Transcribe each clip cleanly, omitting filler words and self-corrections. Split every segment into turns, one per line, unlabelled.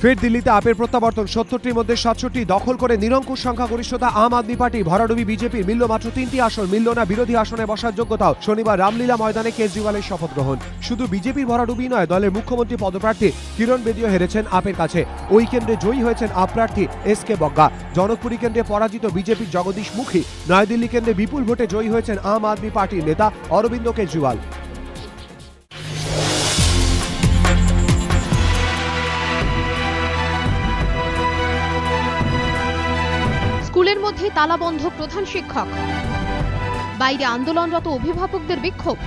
ফের দিল্লিতে আপের প্রত্যাবর্তন। ৭০টির মধ্যে ৬৭টি দখল করে নিরঙ্কুশ সংখ্যাগরিষ্ঠতা আম আদমি পার্টি। ভরাডুবি বিজেপির, মিলল মাত্র ৩টি আসন। মিলল না বিরোধী আসনে বসার যোগ্যতাও। শনিবার রামলীলা ময়দানে কেজরিওয়ালের শপথ গ্রহণ। শুধু বিজেপির ভরাডুবি নয়, দলের মুখ্যমন্ত্রী পদপ্রার্থী কিরণ বেদিও হেরেছেন আপের কাছে। ওই কেন্দ্রে জয়ী হয়েছেন আপ প্রার্থী এসকে বগ্গা। জনকপুরী কেন্দ্রে পরাজিত বিজেপির জগদীশ মুখী। নয়াদিল্লি কেন্দ্রে বিপুল ভোটে জয়ী হয়েছেন আম আদমি পার্টির নেতা অরবিন্দ কেজরিওয়াল।
স্কুলের মধ্যে তালাবন্ধ প্রধান শিক্ষক, বাইরে আন্দোলনরত অভিভাবকদের বিক্ষোভ।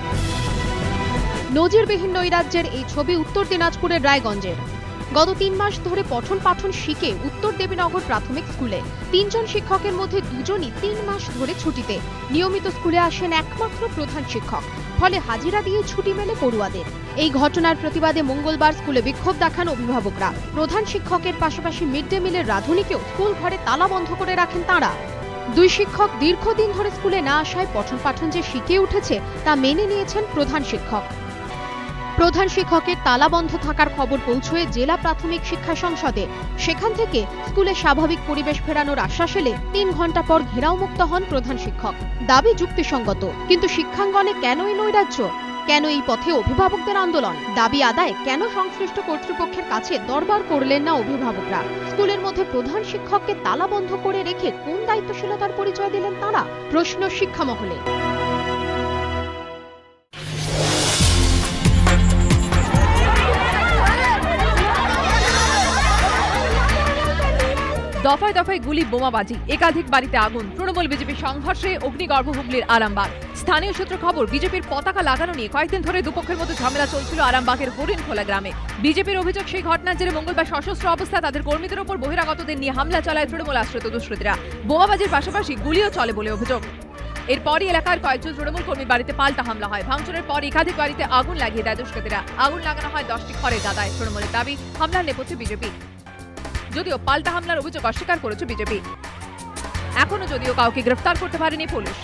নজিরবিহীন নৈরাজ্যের এই ছবি উত্তর দিনাজপুরের রায়গঞ্জের। গত ৩ মাস ধরে পঠন পাঠন শিখে উত্তর দেবীনগর প্রাথমিক স্কুলে ৩ জন শিক্ষকের মধ্যে ২ জনই ৩ মাস ধরে ছুটিতে। নিয়মিত স্কুলে আসেন একমাত্র প্রধান শিক্ষক, ফলে হাজিরা দিয়ে ছুটি মেলে পড়ুয়াদের। এই ঘটনার প্রতিবাদে মঙ্গলবার স্কুলে বিক্ষোভ দেখান অভিভাবকরা। প্রধান শিক্ষকের পাশাপাশি মিড ডে মিলের রাঁধুনিকেও স্কুল ঘরে তালা বন্ধ করে রাখেন তাঁরা। ২ শিক্ষক দীর্ঘদিন ধরে স্কুলে না আসায় পঠন পাঠন যে শিখে উঠেছে তা মেনে নিয়েছেন প্রধান শিক্ষক। প্রধান শিক্ষকের তালা বন্ধ থাকার খবর পৌঁছয় জেলা প্রাথমিক শিক্ষা সংসদে। সেখান থেকে স্কুলে স্বাভাবিক পরিবেশ ফেরানোর আশ্বাস এলে ৩ ঘন্টা পর ঘেরাওমুক্ত হন প্রধান শিক্ষক। দাবি যুক্তিসঙ্গত, কিন্তু শিক্ষাঙ্গনে কেন এই নৈরাজ্য? কেন এই পথে অভিভাবকদের আন্দোলন? দাবি আদায় কেন সংশ্লিষ্ট কর্তৃপক্ষের কাছে দরবার করলেন না অভিভাবকরা? স্কুলের মধ্যে প্রধান শিক্ষককে তালা বন্ধ করে রেখে কোন দায়িত্বশীলতার পরিচয় দিলেন তাঁরা? প্রশ্ন শিক্ষা মহলে।
দফায় দফায় গুলি, বোমাবাজি, একাধিক বাড়িতে আগুন। তৃণমূল বিজেপি সংঘর্ষে অগ্নিগর্ভ হুগলির আরামবাগ। স্থানীয় সূত্র খবর, বিজেপির পতাকা লাগানো নিয়ে কয়েকদিন ধরে দুপক্ষের মধ্যে ঝামেলা চলছিল আরামবাগের হরিণখোলা গ্রামে। বিজেপির অভিযোগ, সেই ঘটনার জেরে মঙ্গলবার সশস্ত্র অবস্থায় তাদের কর্মীদের ওপর বহিরাগতদের নিয়ে হামলা চালায় তৃণমূল আশ্রিত দুষ্কৃতীরা। বোমাবাজির পাশাপাশি গুলিও চলে বলে অভিযোগ। এরপরই এলাকার কয়েকজন তৃণমূল কর্মীর বাড়িতে পাল্টা হামলা হয়। ভাঙচুরের পর একাধিক বাড়িতে আগুন লাগিয়ে দেয় দুষ্কৃতীরা। আগুন লাগানো হয় 10টি খড়ের গাদায়। তৃণমূলের দাবি, হামলার নেপথ্যে বিজেপি। যদিও পাল্টা হামলার অভিযোগ অস্বীকার করেছে বিজেপি। এখনো যদিও কাউকে গ্রেফতার করতে পারেনি পুলিশ।